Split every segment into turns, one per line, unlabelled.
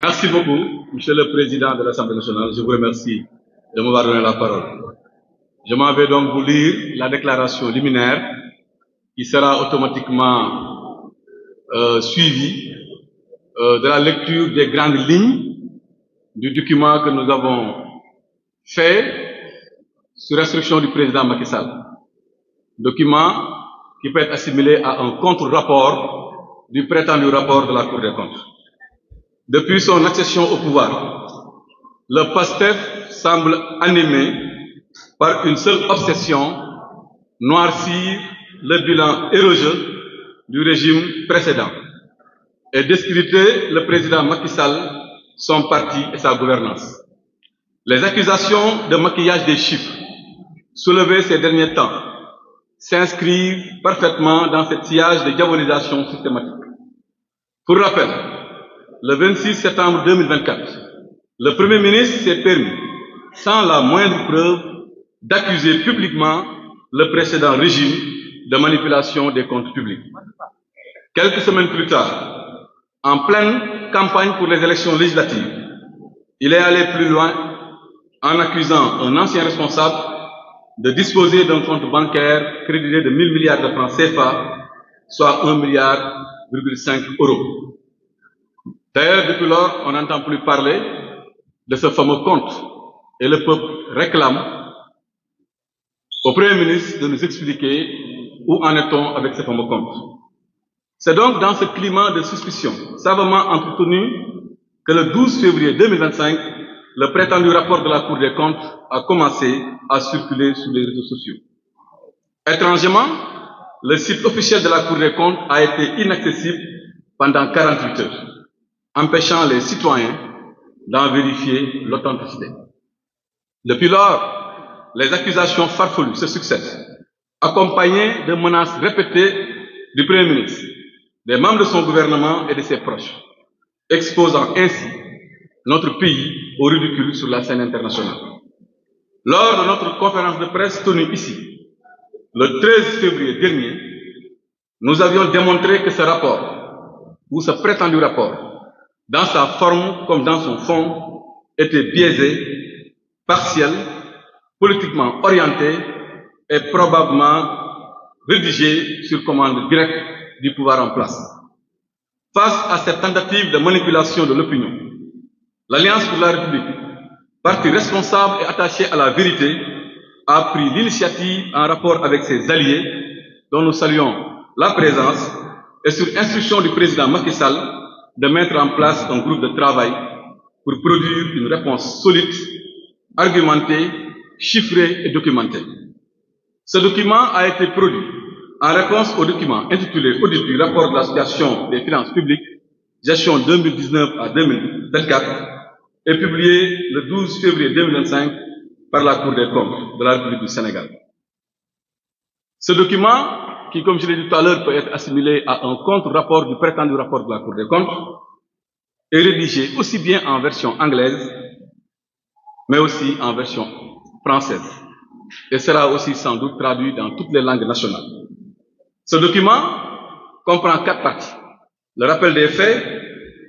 Merci beaucoup, Monsieur le Président de l'Assemblée nationale. Je vous remercie de m'avoir donné la parole. Je m'en vais donc vous lire la déclaration liminaire qui sera automatiquement suivie de la lecture des grandes lignes du document que nous avons fait sur instruction du président Macky Sall. Document qui peut être assimilé à un contre-rapport du prétendu rapport de la Cour des comptes. Depuis son accession au pouvoir, le PASTEF semble animé par une seule obsession, noircir le bilan érogeux du régime précédent et discréditer le président Macky Sall, son parti et sa gouvernance. Les accusations de maquillage des chiffres soulevées ces derniers temps s'inscrivent parfaitement dans ce sillage de diabolisation systématique. Pour rappel, le 26 septembre 2024, le Premier ministre s'est permis, sans la moindre preuve, d'accuser publiquement le précédent régime de manipulation des comptes publics. Quelques semaines plus tard, en pleine campagne pour les élections législatives, il est allé plus loin en accusant un ancien responsable de disposer d'un compte bancaire crédité de 1000 milliards de francs CFA, soit 1,5 milliard d'euros. D'ailleurs, depuis lors, on n'entend plus parler de ce fameux compte et le peuple réclame au Premier ministre de nous expliquer où en est-on avec ce fameux compte. C'est donc dans ce climat de suspicion savamment entretenu que le 12 février 2025, le prétendu rapport de la Cour des comptes a commencé à circuler sur les réseaux sociaux. Étrangement, le site officiel de la Cour des comptes a été inaccessible pendant 48 heures, empêchant les citoyens d'en vérifier l'authenticité. Depuis lors, les accusations farfelues se succèdent, accompagnées de menaces répétées du Premier ministre, des membres de son gouvernement et de ses proches, exposant ainsi notre pays au ridicule sur la scène internationale. Lors de notre conférence de presse tenue ici, le 13 février dernier, nous avions démontré que ce rapport, ou ce prétendu rapport, dans sa forme comme dans son fond, était biaisé, partiel, politiquement orienté et probablement rédigé sur commande directe du pouvoir en place. Face à cette tentative de manipulation de l'opinion, l'Alliance pour la République, parti responsable et attaché à la vérité, a pris l'initiative en rapport avec ses alliés, dont nous saluons la présence, et sur instruction du président Macky Sall, de mettre en place un groupe de travail pour produire une réponse solide, argumentée, chiffrée et documentée. Ce document a été produit en réponse au document intitulé Audit du rapport de la situation des finances publiques, gestion 2019 à 2024, et publié le 12 février 2025 par la Cour des comptes de la République du Sénégal. Ce document, qui, comme je l'ai dit tout à l'heure, peut être assimilé à un contre-rapport du prétendu rapport de la Cour des comptes, est rédigé aussi bien en version anglaise, mais aussi en version française, et sera aussi sans doute traduit dans toutes les langues nationales. Ce document comprend 4 parties: le rappel des faits,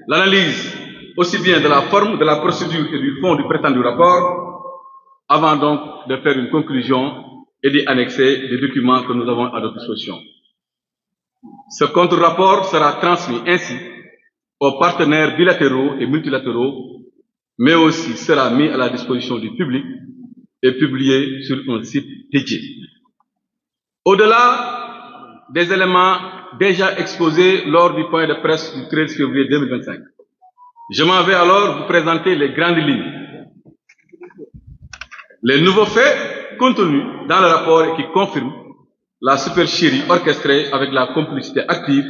l'analyse aussi bien de la forme, de la procédure et du fond du prétendu rapport, avant donc de faire une conclusion et d'y annexer les documents que nous avons à notre disposition. Ce contre-rapport sera transmis ainsi aux partenaires bilatéraux et multilatéraux, mais aussi sera mis à la disposition du public et publié sur un site dédié. Au-delà des éléments déjà exposés lors du point de presse du 13 février 2025, je m'en vais alors vous présenter les grandes lignes. Les nouveaux faits contenus dans le rapport et qui confirment la supercherie orchestrée avec la complicité active,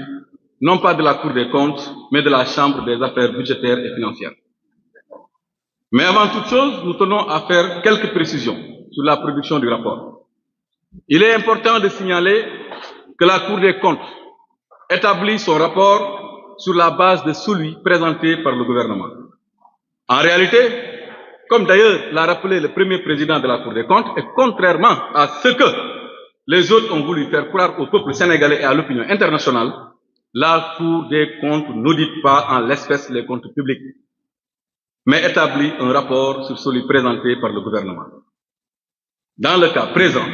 non pas de la Cour des comptes, mais de la Chambre des affaires budgétaires et financières. Mais avant toute chose, nous tenons à faire quelques précisions sur la production du rapport. Il est important de signaler que la Cour des comptes établit son rapport sur la base de celui présenté par le gouvernement. En réalité, comme d'ailleurs l'a rappelé le premier président de la Cour des comptes, et contrairement à ce que les autres ont voulu faire croire au peuple sénégalais et à l'opinion internationale, la Cour des comptes n'audite pas en l'espèce les comptes publics. mais établit un rapport sur celui présenté par le gouvernement. Dans le cas présent,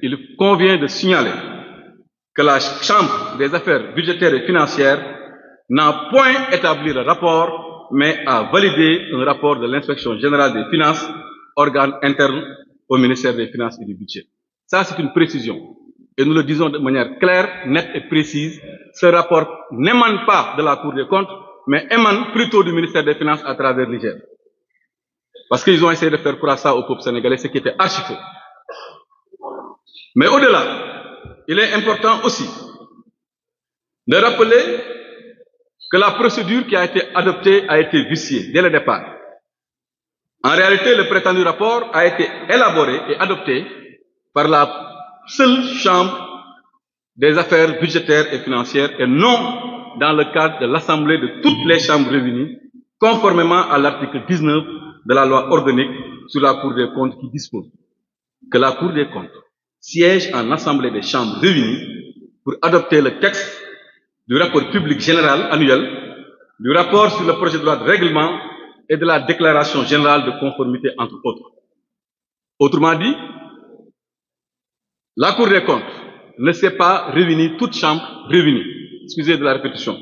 il convient de signaler que la Chambre des affaires budgétaires et financières n'a point établi le rapport, mais a validé un rapport de l'inspection générale des finances, organe interne au ministère des Finances et du Budget. Ça, c'est une précision. Et nous le disons de manière claire, nette et précise. Ce rapport n'émane pas de la Cour des comptes, mais émane plutôt du ministère des Finances à travers l'IGF. Parce qu'ils ont essayé de faire croire ça au peuple sénégalais, ce qui était archi faux. Mais au-delà, il est important aussi de rappeler que la procédure qui a été adoptée a été viciée dès le départ. En réalité, le prétendu rapport a été élaboré et adopté par la seule chambre des affaires budgétaires et financières et non dans le cadre de l'Assemblée de toutes les chambres réunies, conformément à l'article 19 de la loi organique sur la Cour des comptes qui dispose que la Cour des comptes siège en Assemblée des chambres réunies pour adopter le texte du rapport public général annuel, du rapport sur le projet de loi de règlement et de la déclaration générale de conformité, entre autres. Autrement dit, la Cour des comptes ne s'est pas réunie, toute chambre réunie. Excusez de la répétition.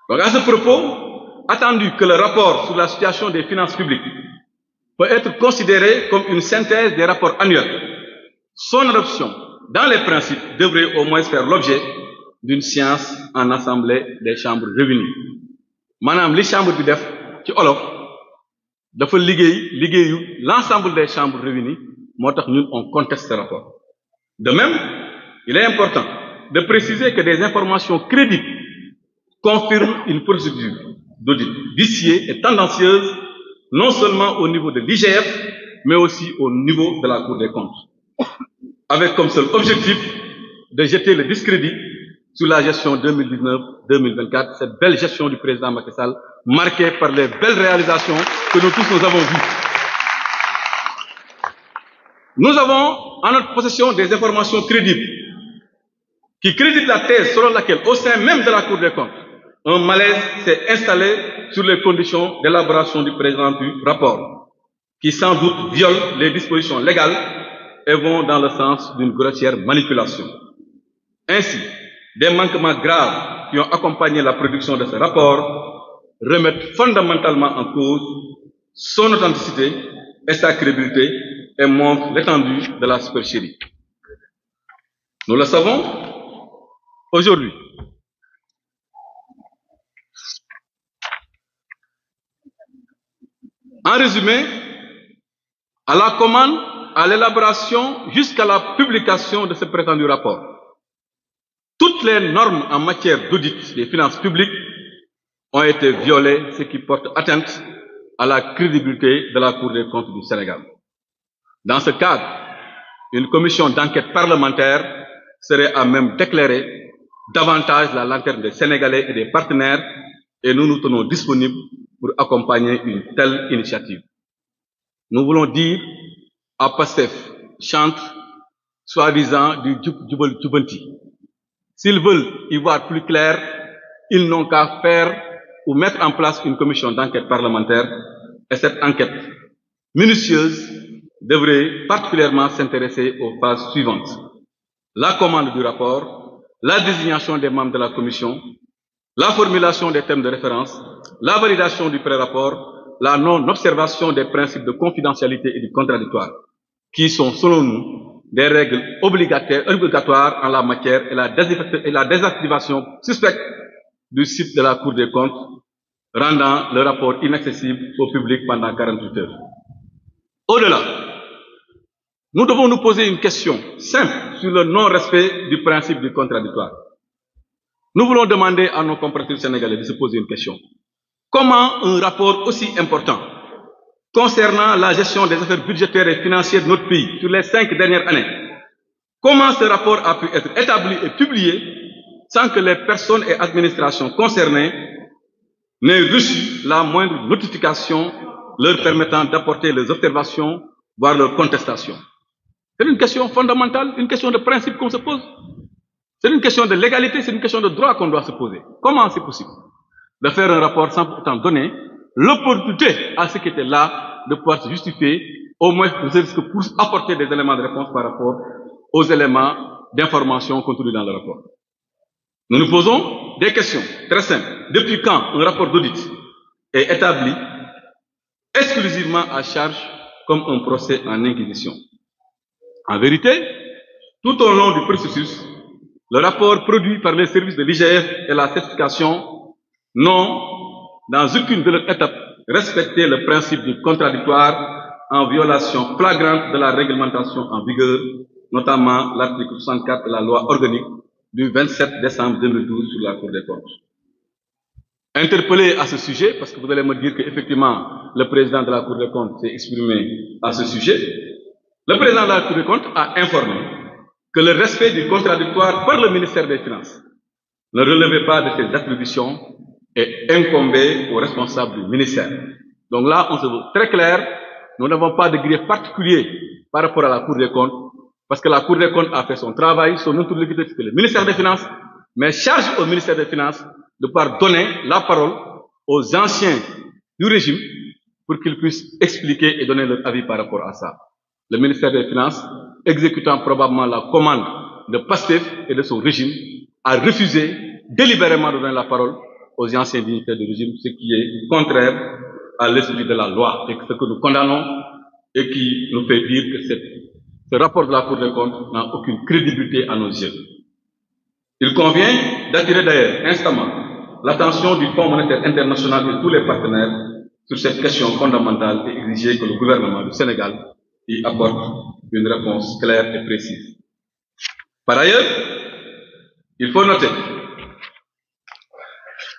Donc, à ce propos, attendu que le rapport sur la situation des finances publiques peut être considéré comme une synthèse des rapports annuels, son adoption, dans les principes, devrait au moins faire l'objet d'une séance en assemblée des chambres réunies. Madame, les chambres du DEF, qui Olof, dafa liggéeyu l'ensemble des chambres réunies, moo tax ñun on conteste ce rapport. De même, il est important de préciser que des informations crédibles confirment une procédure d'audit viciée et tendancieuse, non seulement au niveau de l'IGF, mais aussi au niveau de la Cour des comptes, avec comme seul objectif de jeter le discrédit sur la gestion 2019-2024, cette belle gestion du président Macky Sall, marquée par les belles réalisations que nous tous nous avons vues. Nous avons en notre possession des informations crédibles qui créditent la thèse selon laquelle, au sein même de la Cour des comptes, un malaise s'est installé sur les conditions d'élaboration du présent du rapport, qui sans doute violent les dispositions légales et vont dans le sens d'une grossière manipulation. Ainsi, des manquements graves qui ont accompagné la production de ce rapport remettent fondamentalement en cause son authenticité et sa crédibilité et montrent l'étendue de la supercherie. Nous le savons aujourd'hui. En résumé, à la commande, à l'élaboration jusqu'à la publication de ce prétendu rapport, toutes les normes en matière d'audit des finances publiques ont été violées, ce qui porte atteinte à la crédibilité de la Cour des comptes du Sénégal. Dans ce cadre, une commission d'enquête parlementaire serait à même d'éclairer davantage la lanterne des Sénégalais et des partenaires, et nous nous tenons disponibles pour accompagner une telle initiative. Nous voulons dire à Pastef, chante soi-disant du Jubal Jubanti. S'ils veulent y voir plus clair, ils n'ont qu'à faire ou mettre en place une commission d'enquête parlementaire, et cette enquête minutieuse devrait particulièrement s'intéresser aux phases suivantes: la commande du rapport, la désignation des membres de la commission, la formulation des thèmes de référence, la validation du pré-rapport, la non-observation des principes de confidentialité et du contradictoire, qui sont, selon nous, des règles obligatoires en la matière, et la désactivation suspecte du site de la Cour des comptes, rendant le rapport inaccessible au public pendant 48 heures. Au-delà, nous devons nous poser une question simple sur le non-respect du principe du contradictoire. Nous voulons demander à nos compatriotes sénégalais de se poser une question. Comment un rapport aussi important concernant la gestion des affaires budgétaires et financières de notre pays sur les 5 dernières années, comment ce rapport a pu être établi et publié sans que les personnes et administrations concernées n'aient reçu la moindre notification leur permettant d'apporter leurs observations, voire leurs contestations? C'est une question fondamentale, une question de principe qu'on se pose. C'est une question de légalité, c'est une question de droit qu'on doit se poser. Comment c'est possible de faire un rapport sans pourtant donner l'opportunité à ce qui était là de pouvoir se justifier, au moins pour apporter des éléments de réponse par rapport aux éléments d'information contenus dans le rapport. Nous nous posons des questions très simples. Depuis quand un rapport d'audit est établi exclusivement à charge comme un procès en inquisition? En vérité, tout au long du processus, le rapport produit par les services de l'IGF et la certification n'ont, dans aucune de leurs étapes, respecté le principe du contradictoire en violation flagrante de la réglementation en vigueur, notamment l'article 64 de la loi organique du 27 décembre 2012 sur la Cour des comptes. Interpellé à ce sujet, parce que vous allez me dire qu'effectivement, le président de la Cour des comptes s'est exprimé à ce sujet, le président de la Cour des comptes a informé que le respect du contradictoire par le ministère des Finances ne relevait pas de ses attributions et incombait aux responsables du ministère. Donc là, on se veut très clair, nous n'avons pas de grief particulier par rapport à la Cour des comptes, parce que la Cour des comptes a fait son travail, son interlocuteur, c'est le ministère des Finances, mais charge au ministère des Finances de pouvoir donner la parole aux anciens du régime pour qu'ils puissent expliquer et donner leur avis par rapport à ça. Le ministère des Finances, exécutant probablement la commande de PASTEF et de son régime, a refusé délibérément de donner la parole aux anciens dignitaires du régime, ce qui est contraire à l'esprit de la loi et ce que nous condamnons et qui nous fait dire que ce rapport de la Cour des comptes n'a aucune crédibilité à nos yeux. Il convient d'attirer d'ailleurs instamment l'attention du Fonds monétaire international et de tous les partenaires sur cette question fondamentale et exiger que le gouvernement du Sénégal y apporte une réponse claire et précise. Par ailleurs, il faut noter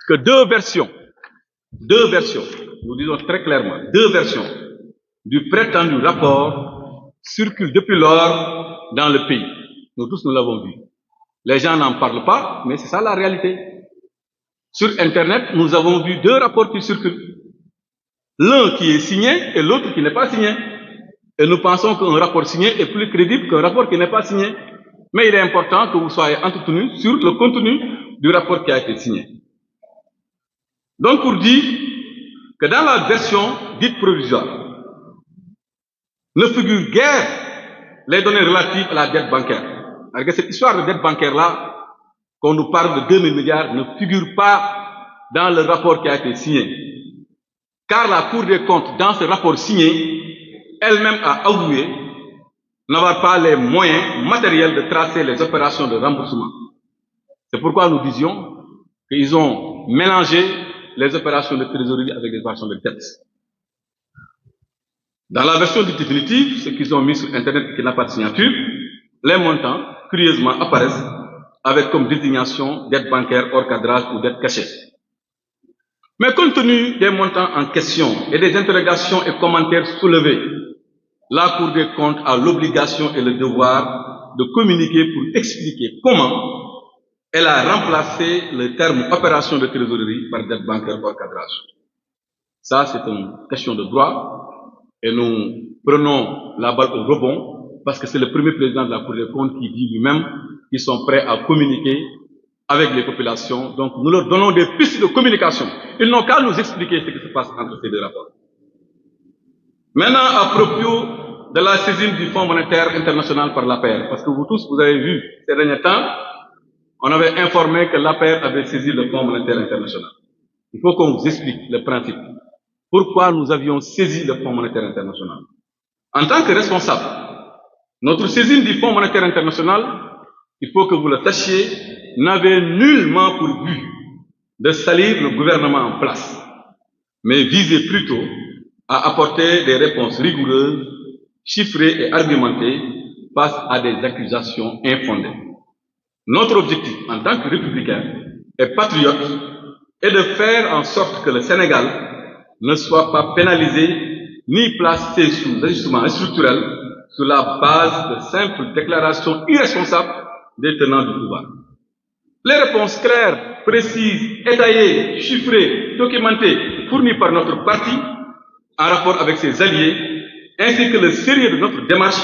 que deux versions, nous disons très clairement, deux versions du prétendu rapport circulent depuis lors dans le pays. Nous tous, nous l'avons vu. Les gens n'en parlent pas, mais c'est ça la réalité. Sur Internet, nous avons vu deux rapports qui circulent. L'un qui est signé et l'autre qui n'est pas signé. Et nous pensons qu'un rapport signé est plus crédible qu'un rapport qui n'est pas signé. Mais il est important que vous soyez entretenus sur le contenu du rapport qui a été signé. Donc pour dire que dans la version dite provisoire, ne figure guère les données relatives à la dette bancaire. Alors cette histoire de dette bancaire-là, qu'on nous parle de 2000 milliards, ne figure pas dans le rapport qui a été signé. Car la Cour des comptes, dans ce rapport signé, elle-même a avoué n'avoir pas les moyens matériels de tracer les opérations de remboursement. C'est pourquoi nous disions qu'ils ont mélangé les opérations de trésorerie avec les opérations de dette. Dans la version définitive, ce qu'ils ont mis sur Internet et qui n'a pas de signature, les montants, curieusement, apparaissent avec comme désignation dette bancaire hors cadrage ou dette cachée. Mais compte tenu des montants en question et des interrogations et commentaires soulevés, la Cour des comptes a l'obligation et le devoir de communiquer pour expliquer comment elle a remplacé le terme opération de trésorerie par dette bancaire hors cadrage. Ça, c'est une question de droit et nous prenons la balle au rebond parce que c'est le premier président de la Cour des comptes qui dit lui-même qu'ils sont prêts à communiquer avec les populations. Donc, nous leur donnons des pistes de communication. Ils n'ont qu'à nous expliquer ce qui se passe entre ces deux rapports. Maintenant, à propos de la saisine du Fonds monétaire international par l'APR, parce que vous tous, vous avez vu ces derniers temps, on avait informé que l'APR avait saisi le Fonds monétaire international. Il faut qu'on vous explique le principe. Pourquoi nous avions saisi le Fonds monétaire international? En tant que responsable, notre saisine du Fonds monétaire international, il faut que vous le sachiez, n'avait nullement pour but de salir le gouvernement en place, mais visait plutôt à apporter des réponses rigoureuses, chiffrées et argumentées face à des accusations infondées. Notre objectif en tant que républicain et patriote est de faire en sorte que le Sénégal ne soit pas pénalisé ni placé sous ajustement structurel sur la base de simples déclarations irresponsables des tenants du pouvoir. Les réponses claires, précises, détaillées, chiffrées, documentées, fournies par notre parti en rapport avec ses alliés, ainsi que le sérieux de notre démarche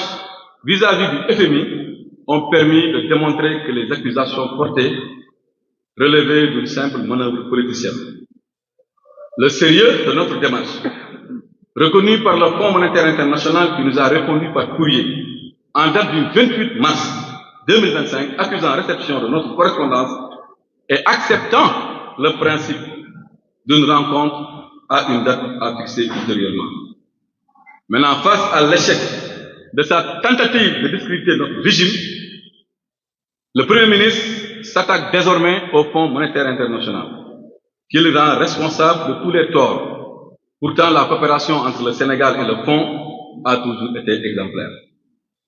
vis-à-vis du FMI, ont permis de démontrer que les accusations portées relevaient d'une simple manœuvre politicienne. le sérieux de notre démarche, reconnu par le Fonds monétaire international qui nous a répondu par courrier en date du 28 mars 2025, accusant réception de notre correspondance et acceptant le principe d'une rencontre à une date à fixer ultérieurement. Maintenant, face à l'échec de sa tentative de discréditer notre régime, le Premier ministre s'attaque désormais au Fonds monétaire international, qu'il rend responsable de tous les torts. Pourtant, la coopération entre le Sénégal et le Fonds a toujours été exemplaire.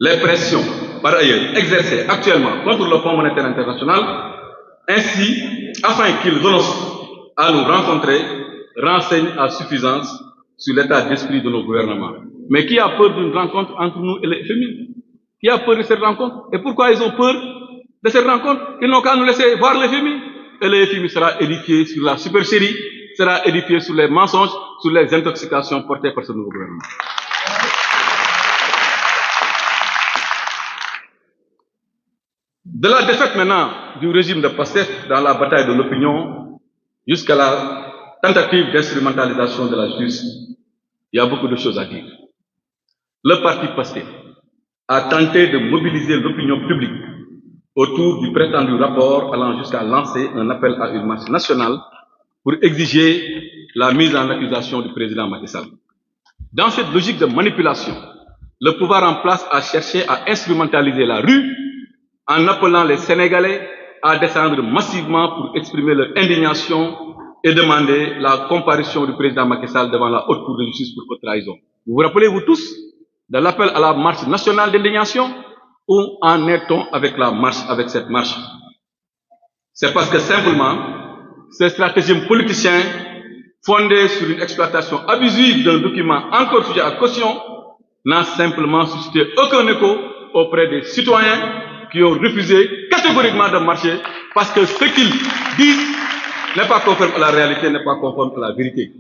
Les pressions, par ailleurs, exercées actuellement contre le Fonds monétaire international, ainsi, afin qu'il renonce à nous rencontrer, renseignent à suffisance sur l'état d'esprit de nos gouvernements. Mais qui a peur d'une rencontre entre nous et le FMI? Qui a peur de cette rencontre? Et pourquoi ils ont peur de cette rencontre? Ils n'ont qu'à nous laisser voir le FMI. Et le FMI sera édifié sur la supercherie, sera édifié sur les mensonges, sur les intoxications portées par ce nouveau gouvernement. De la défaite maintenant du régime de PASTEF dans la bataille de l'opinion jusqu'à la tentative d'instrumentalisation de la justice, il y a beaucoup de choses à dire. Le parti PASTEF a tenté de mobiliser l'opinion publique autour du prétendu rapport allant jusqu'à lancer un appel à une marche nationale pour exiger la mise en accusation du président Macky Sall. Dans cette logique de manipulation, le pouvoir en place a cherché à instrumentaliser la rue en appelant les Sénégalais à descendre massivement pour exprimer leur indignation et demander la comparution du président Macky Sall devant la haute cour de justice pour haute trahison. Vous vous rappelez, vous tous, de l'appel à la marche nationale d'indignation? Où en est-on avec la marche, avec cette marche? C'est parce que simplement, ces stratagèmes politiciens fondés sur une exploitation abusive d'un document encore sujet à caution n'a simplement suscité aucun écho auprès des citoyens qui ont refusé catégoriquement de marcher parce que ce qu'ils disent n'est pas conforme à la réalité, n'est pas conforme à la vérité.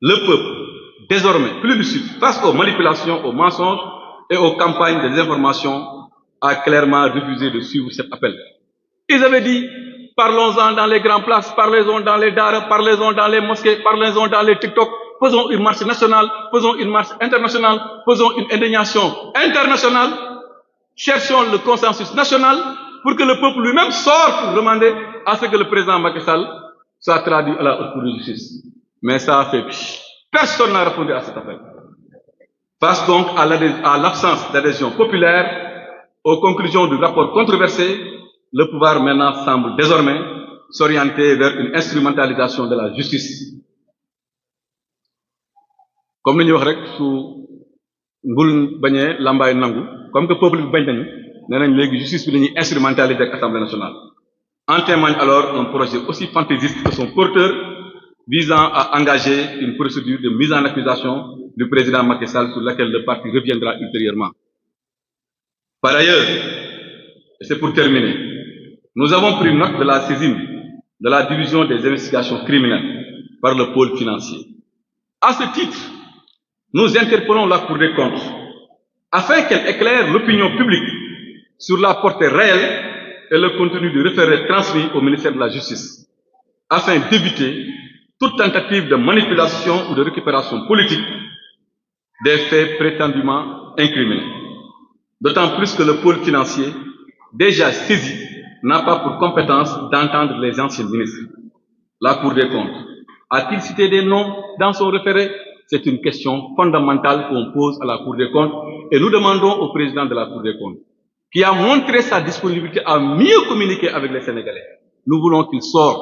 Le peuple, désormais plus lucide face aux manipulations, aux mensonges et aux campagnes de désinformation, a clairement refusé de suivre cet appel. Ils avaient dit, parlons-en dans les grandes places, parlons-en dans les daras, parlons-en dans les mosquées, parlons-en dans les TikTok, faisons une marche nationale, faisons une marche internationale, faisons une indignation internationale, cherchons le consensus national pour que le peuple lui-même sorte pour demander à ce que le président Macky Sall soit traduit à la haute cour de justice. Mais ça a fait personne n'a répondu à cet appel. Face donc à l'absence d'adhésion populaire, aux conclusions du rapport controversé, le pouvoir maintenant semble désormais s'orienter vers une instrumentalisation de la justice. Comme nous l'avons dit, comme que le peuple la justice est instrumentalisée avec l'Assemblée nationale. En témoigne alors un projet aussi fantaisiste que son porteur visant à engager une procédure de mise en accusation du président Macky Sall sur laquelle le parti reviendra ultérieurement. Par ailleurs, et c'est pour terminer, nous avons pris note de la saisine de la division des investigations criminelles par le pôle financier. À ce titre, nous interpellons la Cour des comptes afin qu'elle éclaire l'opinion publique sur la portée réelle et le contenu du référé transmis au ministère de la Justice, afin d'éviter toute tentative de manipulation ou de récupération politique des faits prétendument incriminés. D'autant plus que le pôle financier, déjà saisi, n'a pas pour compétence d'entendre les anciens ministres. La Cour des comptes a-t-il cité des noms dans son référé? C'est une question fondamentale qu'on pose à la Cour des comptes et nous demandons au président de la Cour des comptes, qui a montré sa disponibilité à mieux communiquer avec les Sénégalais. Nous voulons qu'il sorte,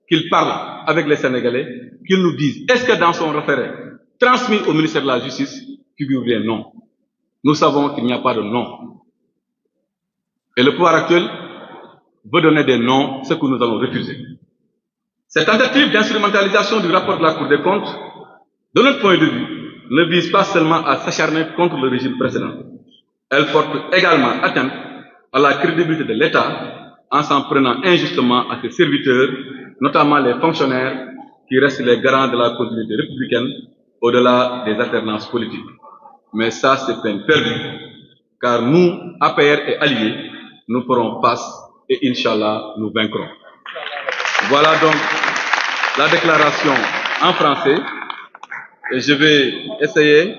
qu'il parle avec les Sénégalais, qu'il nous dise, est-ce que dans son référé, transmis au ministère de la Justice, figure des noms? Nous savons qu'il n'y a pas de nom. Et le pouvoir actuel veut donner des noms, ce que nous allons refuser. Cette tentative d'instrumentalisation du rapport de la Cour des comptes, de notre point de vue, ne vise pas seulement à s'acharner contre le régime précédent. Elle porte également atteinte à la crédibilité de l'État en s'en prenant injustement à ses serviteurs, notamment les fonctionnaires qui restent les garants de la continuité républicaine au-delà des alternances politiques. Mais ça, c'est peine perdue, car nous, APR et alliés, nous ferons face et Inch'Allah, nous vaincrons. Voilà donc la déclaration en français et je vais essayer